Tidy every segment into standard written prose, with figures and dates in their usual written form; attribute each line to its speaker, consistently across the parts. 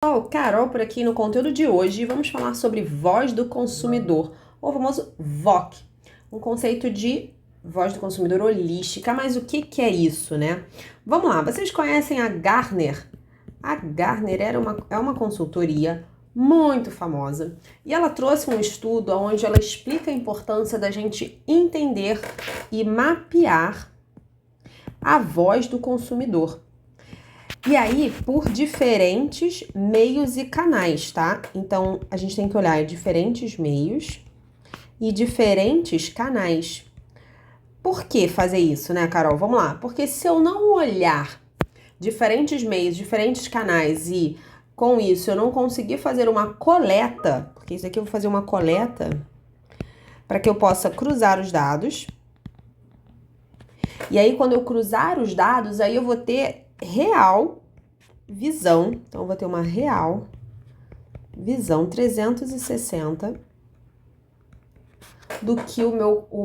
Speaker 1: Pessoal, Carol por aqui no conteúdo de hoje vamos falar sobre voz do consumidor, ou famoso VOC, um conceito de voz do consumidor holística. Mas o que é isso, né? Vamos lá, vocês conhecem a Gartner? A Gartner é uma consultoria muito famosa e ela trouxe um estudo onde ela explica a importância da gente entender e mapear a voz do consumidor. E aí, por diferentes meios e canais, tá? Então, a gente tem que olhar diferentes meios e diferentes canais. Por que fazer isso, né, Carol? Vamos lá. Porque se eu não olhar diferentes meios, diferentes canais e, com isso, eu não conseguir fazer uma coleta, porque isso aqui eu vou fazer uma coleta para que eu possa cruzar os dados. E aí, quando eu cruzar os dados, aí eu vou ter real visão, então eu vou ter uma real visão 360 do que o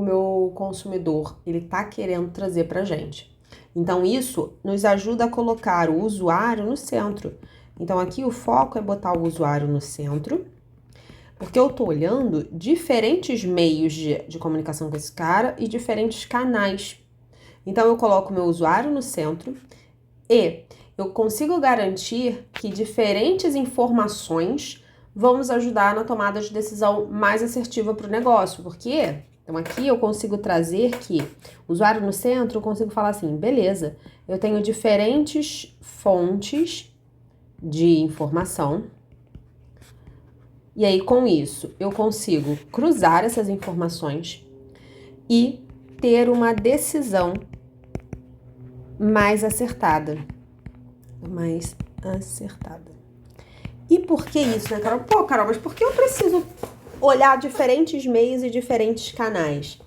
Speaker 1: meu consumidor ele tá querendo trazer pra gente. Então isso nos ajuda a colocar o usuário no centro. Então aqui o foco é botar o usuário no centro, porque eu tô olhando diferentes meios de comunicação com esse cara e diferentes canais. Então eu coloco o meu usuário no centro e eu consigo garantir que diferentes informações vão nos ajudar na tomada de decisão mais assertiva para o negócio. Por quê? Então aqui eu consigo trazer que o usuário no centro, eu consigo falar assim, beleza, eu tenho diferentes fontes de informação. E aí com isso eu consigo cruzar essas informações e ter uma decisão mais acertada. E por que isso, né, Carol? Pô, Carol, mas por que eu preciso olhar diferentes meios e diferentes canais?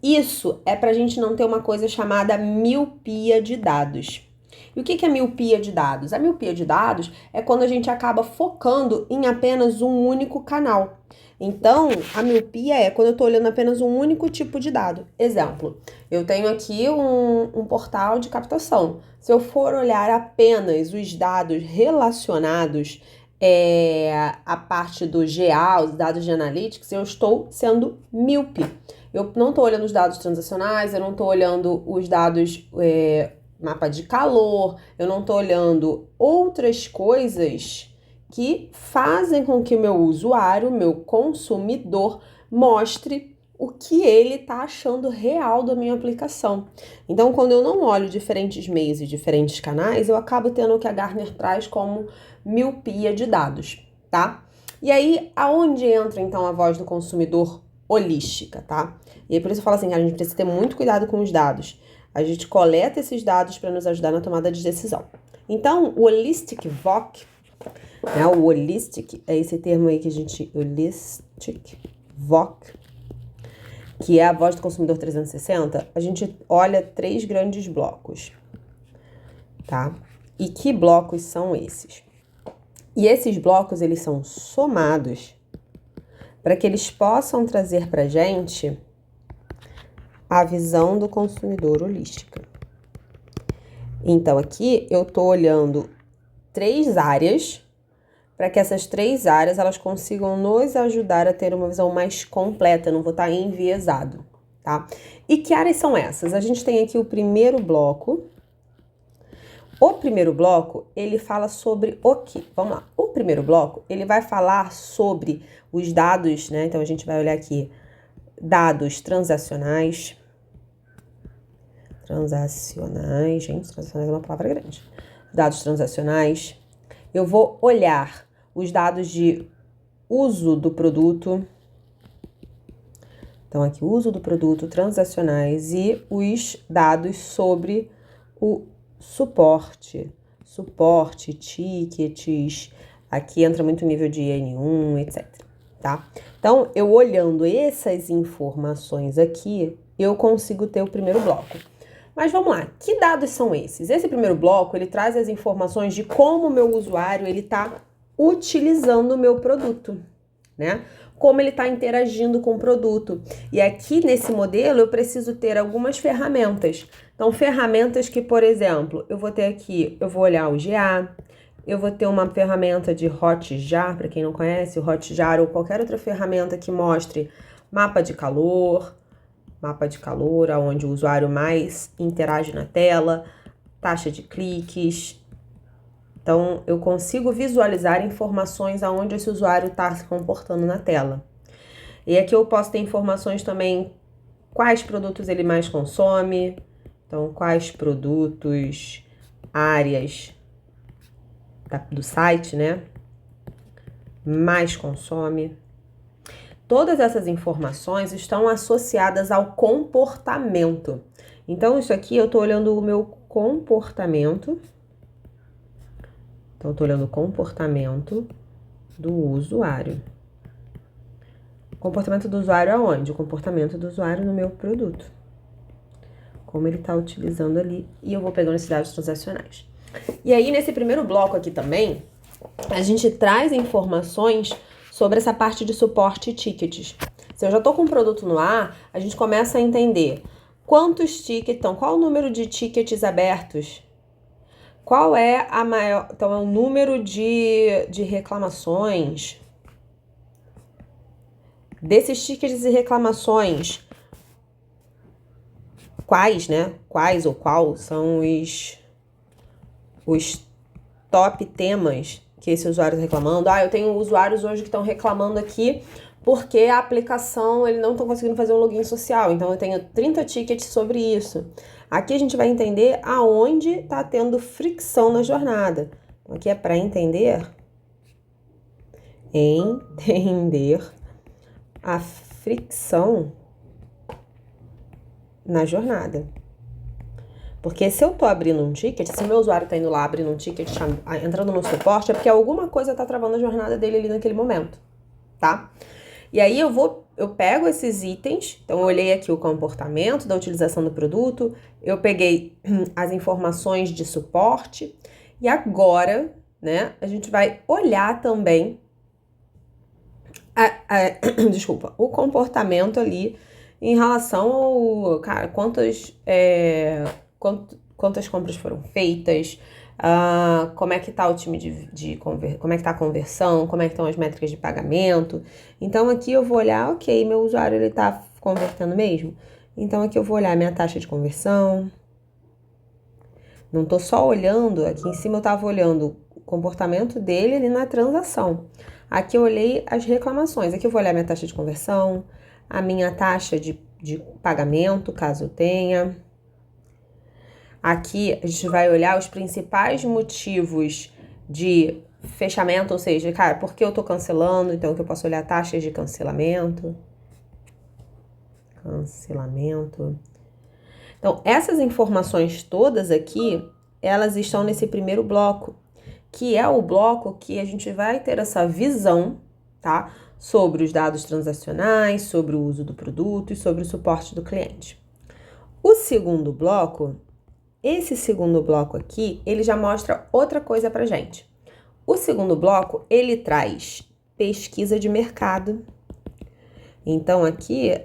Speaker 1: Isso é pra gente não ter uma coisa chamada miopia de dados. E o que é miopia de dados? A miopia de dados é quando a gente acaba focando em apenas um único canal. Então, a miopia é quando eu tô olhando apenas um único tipo de dado. Exemplo, eu tenho aqui um portal de captação. Se eu for olhar apenas os dados relacionados à parte do GA, os dados de Analytics, eu estou sendo míope. Eu não estou olhando os dados transacionais, eu não estou olhando os dados mapa de calor, eu não estou olhando outras coisas que fazem com que o meu usuário, meu consumidor, mostre o que ele está achando real da minha aplicação. Então, quando eu não olho diferentes meios e diferentes canais, eu acabo tendo o que a Gartner traz como miopia de dados, tá? E aí, aonde entra, então, a voz do consumidor holística, tá? E aí, por isso eu falo assim, a gente precisa ter muito cuidado com os dados. A gente coleta esses dados para nos ajudar na tomada de decisão. Então, o Holistic VOC, né? O Holistic é esse termo aí que a gente... Holistic VOC, que é a voz do consumidor 360, a gente olha 3 grandes blocos, tá? E que blocos são esses? E esses blocos, eles são somados para que eles possam trazer pra gente a visão do consumidor holística. Então, aqui eu tô olhando 3 áreas para que essas 3 áreas elas consigam nos ajudar a ter uma visão mais completa, não vou estar enviesado, tá? E que áreas são essas? A gente tem aqui o primeiro bloco. O primeiro bloco, ele fala sobre o quê? Vamos lá. O primeiro bloco, ele vai falar sobre os dados, né? Então, a gente vai olhar aqui dados transacionais. Gente, transacionais é uma palavra grande. Dados transacionais. Eu vou olhar os dados de uso do produto. Então, aqui, uso do produto, transacionais e os dados sobre o suporte, tickets, aqui entra muito nível de N1, etc, tá? Então, eu olhando essas informações aqui, eu consigo ter o primeiro bloco. Mas vamos lá, que dados são esses? Esse primeiro bloco, ele traz as informações de como o meu usuário, ele tá utilizando o meu produto, né? Como ele está interagindo com o produto. E aqui nesse modelo eu preciso ter algumas ferramentas. Então, ferramentas que, por exemplo, eu vou ter aqui, eu vou olhar o GA, eu vou ter uma ferramenta de Hotjar, para quem não conhece, o Hotjar ou qualquer outra ferramenta que mostre mapa de calor, onde o usuário mais interage na tela, taxa de cliques. Então, eu consigo visualizar informações aonde esse usuário está se comportando na tela. E aqui eu posso ter informações também, quais produtos ele mais consome, então, quais produtos, áreas do site, né, mais consome. Todas essas informações estão associadas ao comportamento. Então, isso aqui eu estou olhando o meu comportamento. Então, eu estou olhando o comportamento do usuário. Comportamento do usuário aonde? O comportamento do usuário no meu produto. Como ele está utilizando ali. E eu vou pegando esses dados transacionais. E aí, nesse primeiro bloco aqui também, a gente traz informações sobre essa parte de suporte e tickets. Se eu já estou com um produto no ar, a gente começa a entender quantos tickets, então, qual o número de tickets abertos, qual é a maior, então, é o número de reclamações. Desses tickets e reclamações, quais, né? Quais ou qual são os top temas que esse usuário está reclamando. Eu tenho usuários hoje que estão reclamando aqui porque a aplicação, ele não está conseguindo fazer um login social. Então, eu tenho 30 tickets sobre isso. Aqui a gente vai entender aonde está tendo fricção na jornada. Então, aqui é para entender a fricção na jornada. Porque se eu tô abrindo um ticket, se meu usuário tá indo lá abrindo um ticket, entrando no suporte, é porque alguma coisa tá travando a jornada dele ali naquele momento, tá? E aí eu pego esses itens, então eu olhei aqui o comportamento da utilização do produto, eu peguei as informações de suporte, e agora, né, a gente vai olhar também o comportamento ali em relação ao, cara, quantas compras foram feitas, como é que tá o time como é que tá a conversão, como é que estão as métricas de pagamento. Então, aqui eu vou olhar, ok, meu usuário, ele tá convertendo mesmo? Então, aqui eu vou olhar minha taxa de conversão. Não tô só olhando, aqui em cima eu tava olhando o comportamento dele ali na transação. Aqui eu olhei as reclamações, aqui eu vou olhar minha taxa de conversão, a minha taxa de pagamento, caso eu tenha. Aqui a gente vai olhar os principais motivos de fechamento, ou seja, cara, por que eu tô cancelando? Então, aqui eu posso olhar taxas de cancelamento. Então, essas informações todas aqui, elas estão nesse primeiro bloco, que é o bloco que a gente vai ter essa visão, tá? Sobre os dados transacionais, sobre o uso do produto e sobre o suporte do cliente. O segundo bloco, esse segundo bloco aqui, ele já mostra outra coisa pra gente. O segundo bloco, ele traz pesquisa de mercado. Então, aqui,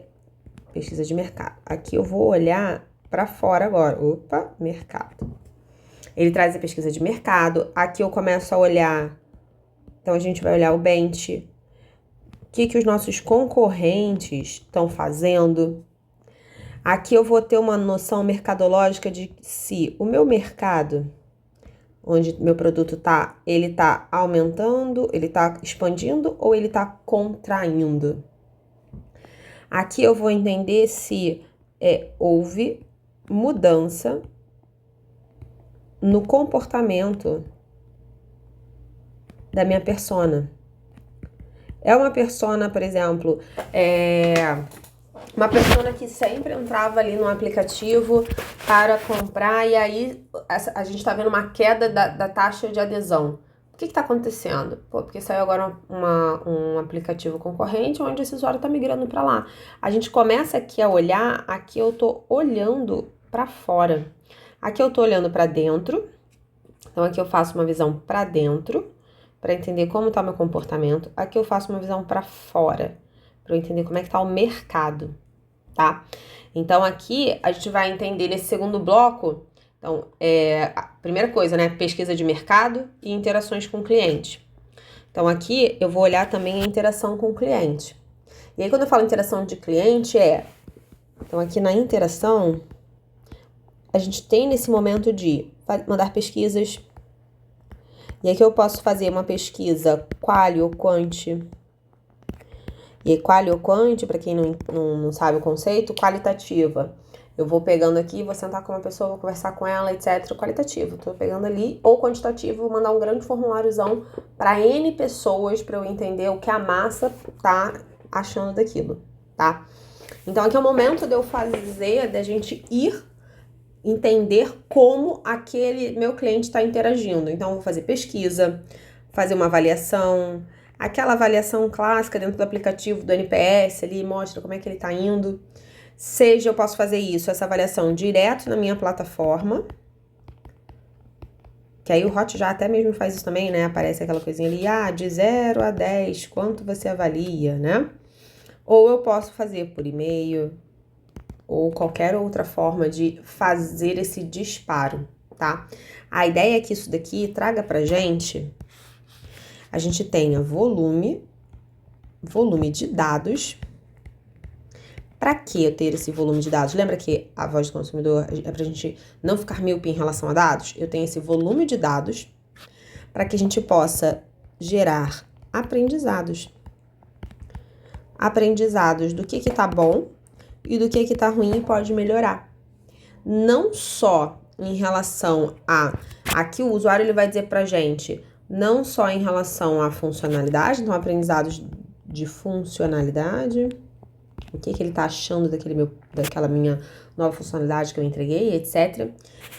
Speaker 1: pesquisa de mercado. Aqui eu vou olhar para fora agora. Opa, mercado. Ele traz a pesquisa de mercado. Aqui eu começo a olhar. Então, a gente vai olhar o bench. O que os nossos concorrentes estão fazendo. Aqui eu vou ter uma noção mercadológica de se o meu mercado, onde meu produto tá, ele tá aumentando, ele tá expandindo ou ele tá contraindo. Aqui eu vou entender se houve mudança no comportamento da minha persona. É uma persona, por exemplo, uma persona que sempre entrava ali no aplicativo para comprar e aí a gente tá vendo uma queda da taxa de adesão. O que tá acontecendo? Porque saiu agora um aplicativo concorrente onde esse usuário tá migrando para lá. A gente começa aqui a olhar, aqui eu tô olhando para fora. Aqui eu tô olhando para dentro. Então aqui eu faço uma visão para dentro, para entender como tá o meu comportamento. Aqui eu faço uma visão para fora, para eu entender como é que tá o mercado, tá? Então aqui a gente vai entender nesse segundo bloco. Então, a primeira coisa, né? Pesquisa de mercado e interações com o cliente. Então, aqui eu vou olhar também a interação com o cliente. E aí, quando eu falo interação de cliente, então, aqui na interação, a gente tem nesse momento de mandar pesquisas. E aqui eu posso fazer uma pesquisa quali ou quanti. E quali ou quanti, para quem não sabe o conceito, qualitativa. Eu vou pegando aqui, vou sentar com uma pessoa, vou conversar com ela, etc. Qualitativo. Tô pegando ali. Ou quantitativo, vou mandar um grande formuláriozão para N pessoas, para eu entender o que a massa tá achando daquilo, tá? Então, aqui é o momento de eu fazer, da gente ir entender como aquele meu cliente está interagindo. Então, eu vou fazer pesquisa, fazer uma avaliação, aquela avaliação clássica dentro do aplicativo do NPS ali, mostra como é que ele está indo. Seja eu posso fazer isso, essa avaliação direto na minha plataforma, que aí o Hotjar até mesmo faz isso também, né? Aparece aquela coisinha ali, de 0 a 10, quanto você avalia, né? Ou eu posso fazer por e-mail, ou qualquer outra forma de fazer esse disparo, tá? A ideia é que isso daqui traga pra gente, a gente tenha volume de dados. Para que eu ter esse volume de dados? Lembra que a voz do consumidor é pra gente não ficar míope em relação a dados? Eu tenho esse volume de dados para que a gente possa gerar aprendizados. Aprendizados do que tá bom e do que tá ruim e pode melhorar. Não só em relação aqui o usuário ele vai dizer pra gente, não só em relação à funcionalidade, então aprendizados de funcionalidade, o que ele tá achando daquela minha nova funcionalidade que eu entreguei, etc.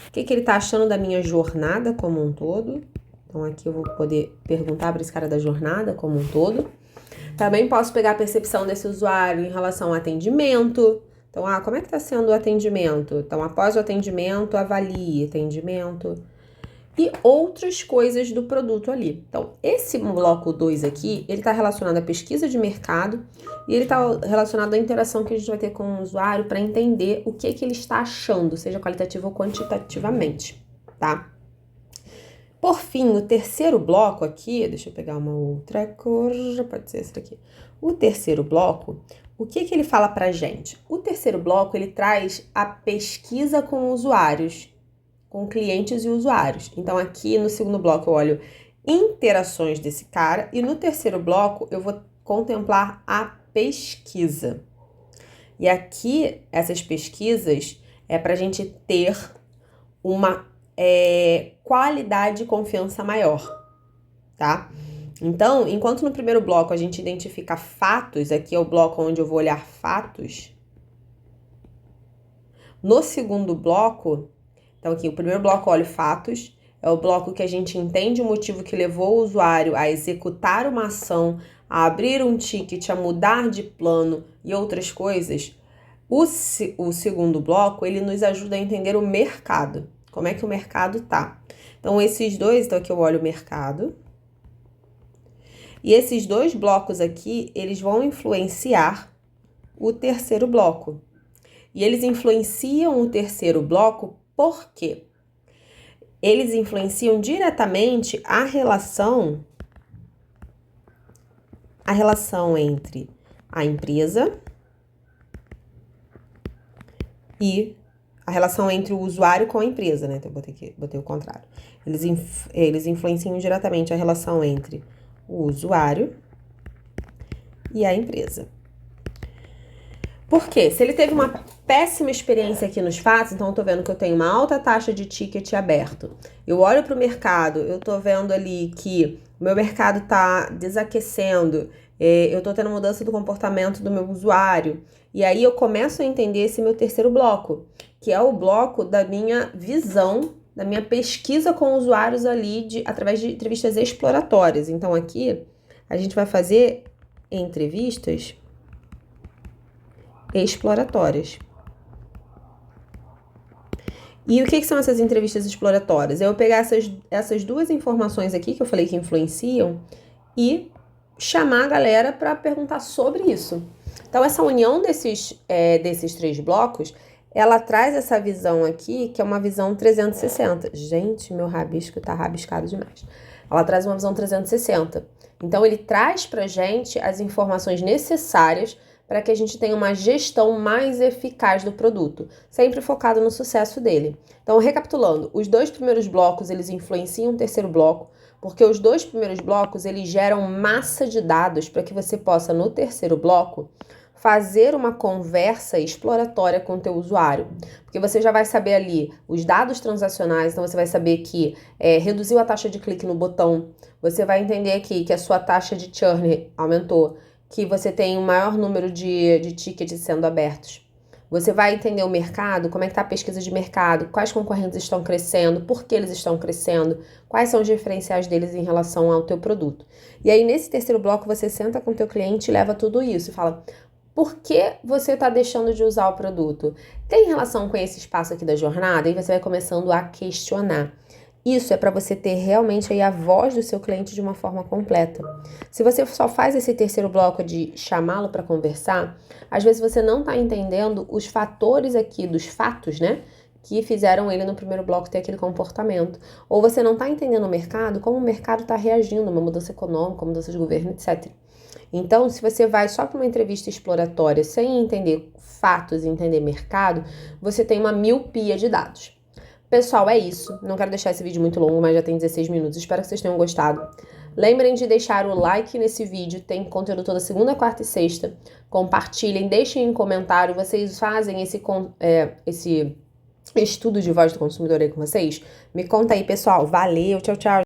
Speaker 1: O que ele tá achando da minha jornada como um todo. Então aqui eu vou poder perguntar para esse cara da jornada como um todo. Também posso pegar a percepção desse usuário em relação ao atendimento. Então, como é que está sendo o atendimento? Então, após o atendimento, avalie atendimento e outras coisas do produto ali. Então, esse bloco 2 aqui, ele está relacionado à pesquisa de mercado e ele está relacionado à interação que a gente vai ter com o usuário para entender o que ele está achando, seja qualitativo ou quantitativamente, tá? Por fim, o terceiro bloco aqui, deixa eu pegar uma outra cor, pode ser esse daqui. O terceiro bloco, o que ele fala pra gente? O terceiro bloco, ele traz a pesquisa com usuários, com clientes e usuários. Então, aqui no segundo bloco eu olho interações desse cara e no terceiro bloco eu vou contemplar a pesquisa. E aqui, essas pesquisas é pra gente ter uma qualidade e confiança maior, tá? Então, enquanto no primeiro bloco a gente identifica fatos, aqui é o bloco onde eu vou olhar fatos. No segundo bloco, então aqui o primeiro bloco eu olho fatos, é o bloco que a gente entende o motivo que levou o usuário a executar uma ação, a abrir um ticket, a mudar de plano e outras coisas. O segundo bloco, ele nos ajuda a entender o mercado. Como é que o mercado tá? Então, esses dois, então aqui eu olho o mercado. E esses dois blocos aqui, eles vão influenciar o terceiro bloco. E eles influenciam o terceiro bloco por quê? Eles influenciam diretamente a relação entre a empresa e a relação entre o usuário com a empresa, né? Então, eu botei o contrário. Eles influenciam diretamente a relação entre o usuário e a empresa. Por quê? Se ele teve uma péssima experiência aqui nos fatos, então eu tô vendo que eu tenho uma alta taxa de ticket aberto. Eu olho para o mercado, eu tô vendo ali que o meu mercado tá desaquecendo, eu tô tendo mudança do comportamento do meu usuário. E aí eu começo a entender esse meu terceiro bloco, que é o bloco da minha visão, da minha pesquisa com usuários ali através de entrevistas exploratórias. Então aqui a gente vai fazer entrevistas exploratórias. E o que são essas entrevistas exploratórias? Eu vou pegar essas duas informações aqui que eu falei que influenciam e chamar a galera para perguntar sobre isso. Então, essa união desses três blocos ela traz essa visão aqui, que é uma visão 360. Gente, meu rabisco tá rabiscado demais. Ela traz uma visão 360. Então, ele traz pra gente as informações necessárias para que a gente tenha uma gestão mais eficaz do produto, sempre focado no sucesso dele. Então, recapitulando, os 2 primeiros blocos, eles influenciam o terceiro bloco, porque os 2 primeiros blocos, eles geram massa de dados para que você possa, no terceiro bloco, fazer uma conversa exploratória com o teu usuário, porque você já vai saber ali os dados transacionais, então você vai saber que reduziu a taxa de clique no botão, você vai entender aqui que a sua taxa de churn aumentou, que você tem um maior número de tickets sendo abertos. Você vai entender o mercado, como é que está a pesquisa de mercado, quais concorrentes estão crescendo, por que eles estão crescendo, quais são os diferenciais deles em relação ao teu produto. E aí, nesse terceiro bloco, você senta com o teu cliente e leva tudo isso e fala: por que você está deixando de usar o produto? Tem relação com esse espaço aqui da jornada? E você vai começando a questionar. Isso é para você ter realmente aí a voz do seu cliente de uma forma completa. Se você só faz esse terceiro bloco de chamá-lo para conversar, às vezes você não está entendendo os fatores aqui, dos fatos, né? Que fizeram ele no primeiro bloco ter aquele comportamento. Ou você não está entendendo o mercado, como o mercado está reagindo, uma mudança econômica, uma mudança de governo, etc. Então, se você vai só para uma entrevista exploratória sem entender fatos e entender mercado, você tem uma miopia de dados. Pessoal, é isso. Não quero deixar esse vídeo muito longo, mas já tem 16 minutos. Espero que vocês tenham gostado. Lembrem de deixar o like nesse vídeo. Tem conteúdo toda segunda, quarta e sexta. Compartilhem, deixem um comentário. Vocês fazem esse estudo de voz do consumidor aí com vocês? Me conta aí, pessoal. Valeu, tchau, tchau.